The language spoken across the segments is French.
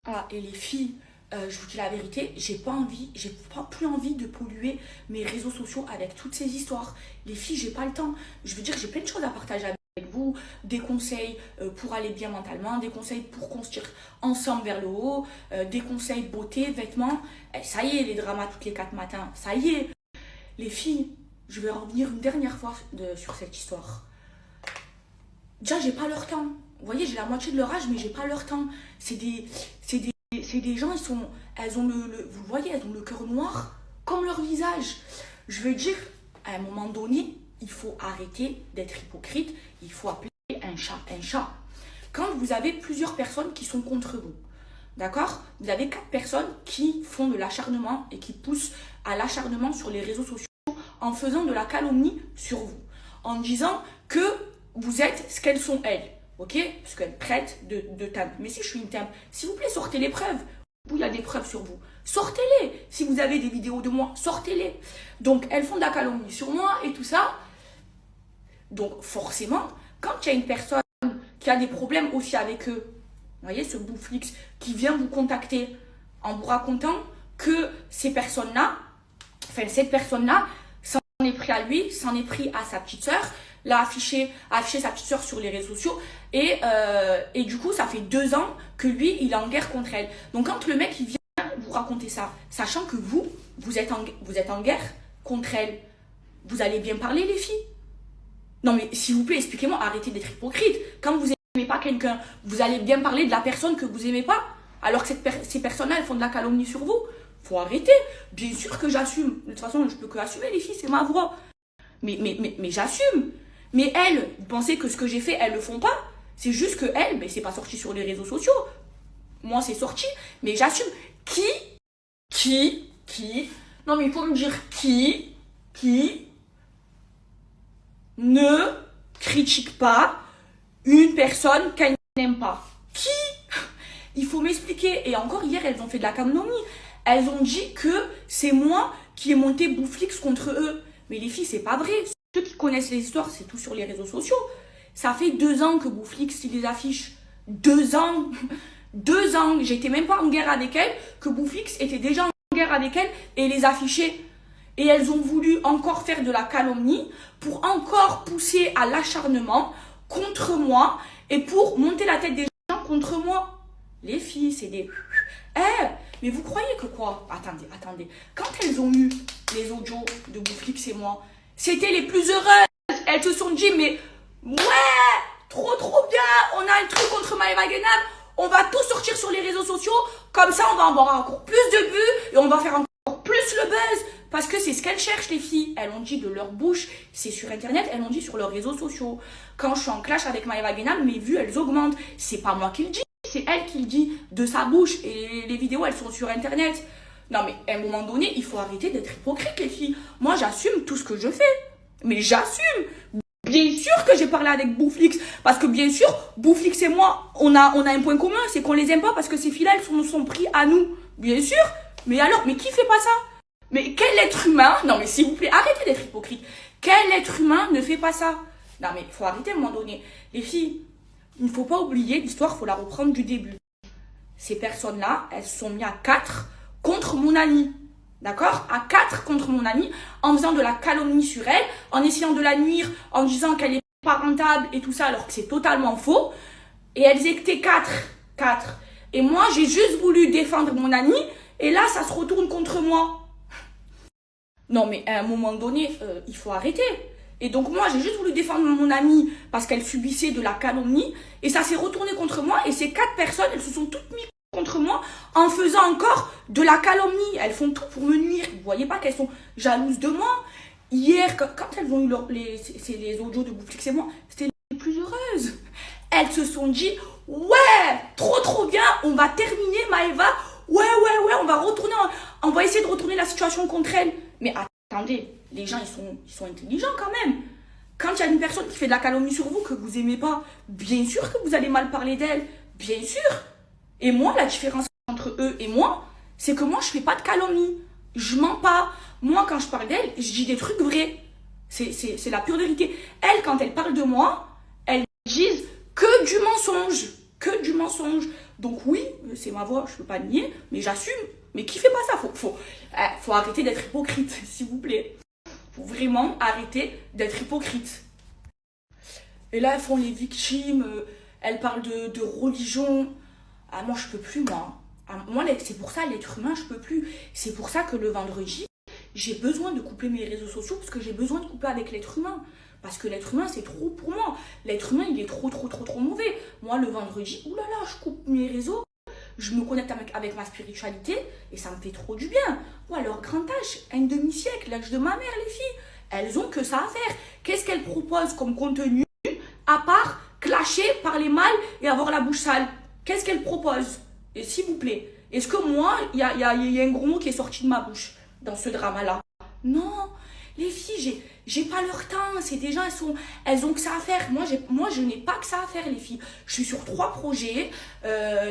Ah, et les filles, je vous dis la vérité, j'ai pas plus envie de polluer mes réseaux sociaux avec toutes ces histoires. Les filles, j'ai pas le temps. Je veux dire, j'ai plein de choses à partager avec vous, des conseils pour aller bien mentalement, des conseils pour construire ensemble vers le haut, des conseils beauté, vêtements. Eh, ça y est, les dramas toutes les 4 matins, ça y est. Les filles, je vais revenir une dernière fois sur cette histoire. Déjà, j'ai pas leur temps. Vous voyez, j'ai la moitié de leur âge, mais j'ai pas leur temps. C'est des gens, elles ont vous voyez, elles ont le cœur noir comme leur visage. Je veux dire, à un moment donné, il faut arrêter d'être hypocrite. Il faut appeler un chat un chat. Quand vous avez plusieurs personnes qui sont contre vous, d'accord? Vous avez 4 personnes qui font de l'acharnement et qui poussent à l'acharnement sur les réseaux sociaux en faisant de la calomnie sur vous, en disant que vous êtes ce qu'elles sont elles, ok? Parce qu'elles traitent de temp. Mais si je suis une temp, s'il vous plaît, sortez les preuves. Vous, il y a des preuves sur vous. Sortez-les. Si vous avez des vidéos de moi, sortez-les. Donc, elles font de la calomnie sur moi et tout ça. Donc, forcément, quand il y a une personne qui a des problèmes aussi avec eux, vous voyez, ce Boufflix qui vient vous contacter en vous racontant que cette personne-là, s'en est pris à lui, s'en est pris à sa petite sœur, a affiché sa petite sœur sur les réseaux sociaux et du coup, ça fait 2 ans que lui, il est en guerre contre elle. Donc, quand le mec, il vient vous raconter ça, sachant que vous êtes en guerre contre elle, vous allez bien parler, les filles? Non, mais s'il vous plaît, expliquez-moi, arrêtez d'être hypocrite. Quand vous n'aimez pas quelqu'un, vous allez bien parler de la personne que vous aimez pas, alors que ces personnes-là, elles font de la calomnie sur vous. Faut arrêter. Bien sûr que j'assume. De toute façon, je peux que assumer, les filles, c'est ma voix. Mais j'assume. Mais elles, vous pensez que ce que j'ai fait, elles le font pas? C'est juste que elles, mais c'est pas sorti sur les réseaux sociaux. Moi, c'est sorti, mais j'assume. Qui Non, mais il faut me dire qui ne critique pas une personne qu'elle n'aime pas. Qui? Il faut m'expliquer. Et encore hier, elles ont fait de la calomnie. Elles ont dit que c'est moi qui ai monté Boufflix contre eux. Mais les filles, c'est pas vrai. Ceux qui connaissent les histoires, c'est tout sur les réseaux sociaux. Ça fait 2 ans que Boufflix, il les affiche. 2 ans. 2 ans. J'étais même pas en guerre avec elles, que Boufflix était déjà en guerre avec elles et les affichait. Et elles ont voulu encore faire de la calomnie pour encore pousser à l'acharnement contre moi et pour monter la tête des gens contre moi. Les filles, c'est des... mais vous croyez que quoi? Attendez. Quand elles ont eu les audios de Boufflix et moi, c'était les plus heureuses. Elles se sont dit, mais ouais, trop bien, on a un truc contre Maëva Guénam, on va tout sortir sur les réseaux sociaux, comme ça on va avoir encore plus de vues et on va faire encore plus le buzz. Parce que c'est ce qu'elles cherchent, les filles. Elles ont dit de leur bouche, c'est sur internet, elles ont dit sur leurs réseaux sociaux. Quand je suis en clash avec Maëva Guénam, mes vues, elles augmentent. C'est pas moi qui le dis, c'est elle qui le dit de sa bouche. Et les vidéos, elles sont sur internet. Non, mais à un moment donné, il faut arrêter d'être hypocrite, les filles. Moi, j'assume tout ce que je fais. Mais j'assume. Bien sûr que j'ai parlé avec Boufflix. Parce que bien sûr, Boufflix et moi, on a un point commun. C'est qu'on les aime pas parce que ces filles-là, elles sont pris à nous. Bien sûr. Mais alors, mais qui fait pas ça? Mais quel être humain, non mais s'il vous plaît, arrêtez d'être hypocrite. Quel être humain ne fait pas ça? Non mais il faut arrêter à un moment donné. Les filles, il ne faut pas oublier, l'histoire, il faut la reprendre du début. Ces personnes-là, elles se sont mises à 4 contre mon amie. D'accord? À 4 contre mon amie, en faisant de la calomnie sur elle, en essayant de la nuire, en disant qu'elle n'est pas rentable et tout ça, alors que c'est totalement faux. Et elles étaient 4. Et moi, j'ai juste voulu défendre mon amie, et là, ça se retourne contre moi. Non, mais à un moment donné, il faut arrêter. Et donc moi, j'ai juste voulu défendre mon amie parce qu'elle subissait de la calomnie. Et ça s'est retourné contre moi. Et ces 4 personnes, elles se sont toutes mises contre moi en faisant encore de la calomnie. Elles font tout pour me nuire. Vous voyez pas qu'elles sont jalouses de moi? Hier, quand elles ont eu les audios de Boufflix et moi, c'était les plus heureuses. Elles se sont dit, ouais, trop bien, on va terminer Maëva. Ouais, on va essayer de retourner la situation contre elle. Mais attendez, les gens, ils sont intelligents quand même. Quand il y a une personne qui fait de la calomnie sur vous que vous aimez pas, bien sûr que vous allez mal parler d'elle. Bien sûr. Et moi, la différence entre eux et moi, c'est que moi, je fais pas de calomnie. Je mens pas. Moi, quand je parle d'elle, je dis des trucs vrais. C'est la pure vérité. Elles, quand elles parlent de moi, elles disent que du mensonge. que du mensonge. Donc oui, c'est ma voix, je peux pas nier, mais j'assume. Mais qui fait pas ça? Faut arrêter d'être hypocrite, s'il vous plaît. Faut vraiment arrêter d'être hypocrite. Et là, elles font les victimes, elles parlent de religion. Ah, moi, je peux plus, moi. Ah, moi, c'est pour ça, l'être humain, je peux plus. C'est pour ça que le vendredi, j'ai besoin de couper mes réseaux sociaux parce que j'ai besoin de couper avec l'être humain. Parce que l'être humain, c'est trop pour moi. L'être humain, il est trop mauvais. Moi, le vendredi, oulala, je coupe mes réseaux. Je me connecte avec ma spiritualité et ça me fait trop du bien. Ou alors, grand âge, un demi-siècle, l'âge de ma mère, les filles. Elles ont que ça à faire. Qu'est-ce qu'elles proposent comme contenu à part clasher, parler mal et avoir la bouche sale? Qu'est-ce qu'elles proposent? Et s'il vous plaît, est-ce que moi, il y a un gros mot qui est sorti de ma bouche dans ce drama-là? Non, les filles, j'ai pas leur temps. C'est des gens, elles ont que ça à faire. Moi, je n'ai pas que ça à faire, les filles. Je suis sur 3 projets.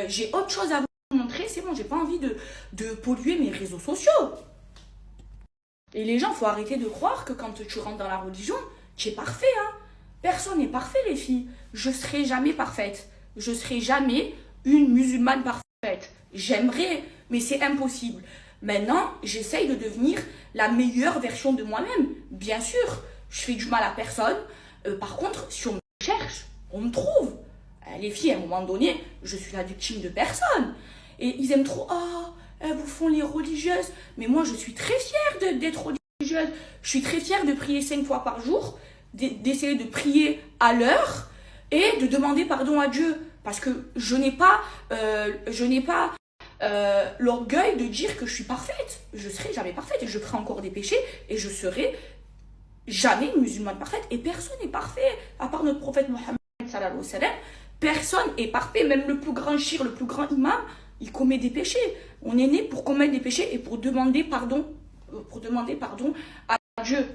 J'ai autre chose à vous montrer. C'est bon, j'ai pas envie de polluer mes réseaux sociaux. Et les gens, faut arrêter de croire que quand tu rentres dans la religion, tu es parfait, hein. Personne n'est parfait, les filles. Je serai jamais parfaite. Je serai jamais une musulmane parfaite. J'aimerais, mais c'est impossible. Maintenant, j'essaye de devenir la meilleure version de moi-même. Bien sûr, je fais du mal à personne. Par contre, si on me cherche, on me trouve. Les filles, à un moment donné, je suis la victime de personne. Et ils aiment trop, oh, elles vous font les religieuses. Mais moi, je suis très fière d'être religieuse. Je suis très fière de prier 5 fois par jour, d'essayer de prier à l'heure et de demander pardon à Dieu. Parce que je n'ai pas l'orgueil de dire que je suis parfaite. Je serai jamais parfaite et je ferai encore des péchés et je serai jamais une musulmane parfaite. Et personne n'est parfait, à part notre prophète Mohammed sallallahu alayhi wa sallam. Personne n'est parfait, même le plus grand shir, le plus grand imam, il commet des péchés. On est né pour commettre des péchés et pour demander pardon à Dieu.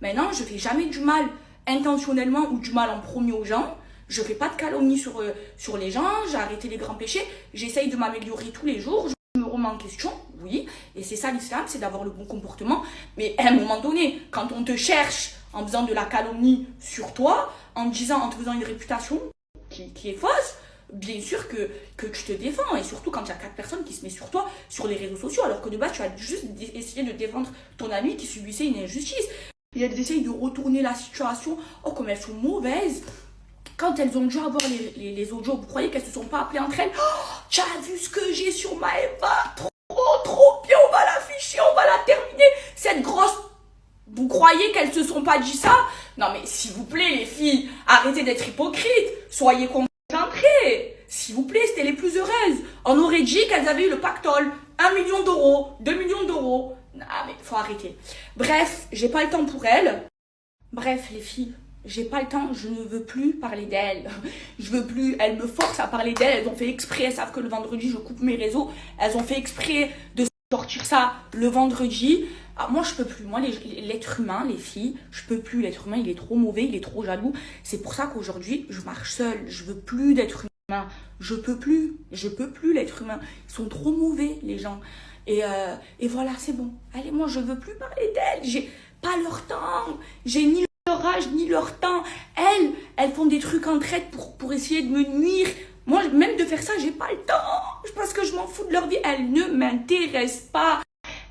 Maintenant, je ne fais jamais du mal intentionnellement ou du mal en premier aux gens. Je ne fais pas de calomnie sur les gens, j'ai arrêté les grands péchés, j'essaye de m'améliorer tous les jours, je me remets en question, oui, et c'est ça l'islam, c'est d'avoir le bon comportement. Mais à un moment donné, quand on te cherche en faisant de la calomnie sur toi, en te faisant une réputation qui est fausse, bien sûr que tu te défends, et surtout quand il y a 4 personnes qui se mettent sur toi, sur les réseaux sociaux, alors que de base, tu as juste essayé de défendre ton ami qui subissait une injustice. Et elles essayent de retourner la situation, oh comme elles sont mauvaises. Quand elles ont dû avoir les audios, vous croyez qu'elles ne se sont pas appelées entre elles? Oh, tu as vu ce que j'ai sur Maëva? Trop bien, on va l'afficher, on va la terminer. Cette grosse... Vous croyez qu'elles ne se sont pas dit ça? Non mais s'il vous plaît les filles, arrêtez d'être hypocrites. Soyez concentrées. S'il vous plaît, c'était les plus heureuses. On aurait dit qu'elles avaient eu le pactole. 1 million d'euros, 2 millions d'euros. Ah mais faut arrêter. Bref, j'ai pas le temps pour elles. Bref les filles. J'ai pas le temps, je ne veux plus parler d'elles. Je veux plus, elles me forcent à parler d'elles. Elles ont fait exprès, elles savent que le vendredi je coupe mes réseaux. Elles ont fait exprès de sortir ça le vendredi. Ah, moi je peux plus, moi l'être humain, les filles, je peux plus. L'être humain il est trop mauvais, il est trop jaloux. C'est pour ça qu'aujourd'hui je marche seule. Je veux plus d'être humain. Je peux plus l'être humain. Ils sont trop mauvais les gens. Et voilà, c'est bon. Allez, moi je veux plus parler d'elles. J'ai pas leur temps. J'ai ni leur âge ni leur temps. Elles font des trucs entre elles pour essayer de me nuire. Moi, même de faire ça, j'ai pas le temps. Parce que je m'en fous de leur vie. Elles ne m'intéressent pas.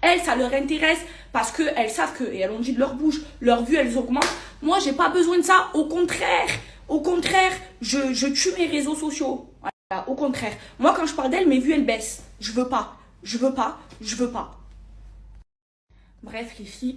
Elles, ça leur intéresse parce qu'elles savent que, et elles ont dit de leur bouche, leur vue, elles augmentent. Moi, j'ai pas besoin de ça. Au contraire, je tue mes réseaux sociaux. Voilà, au contraire. Moi, quand je parle d'elles, mes vues, elles baissent. Je veux pas. Bref, les filles,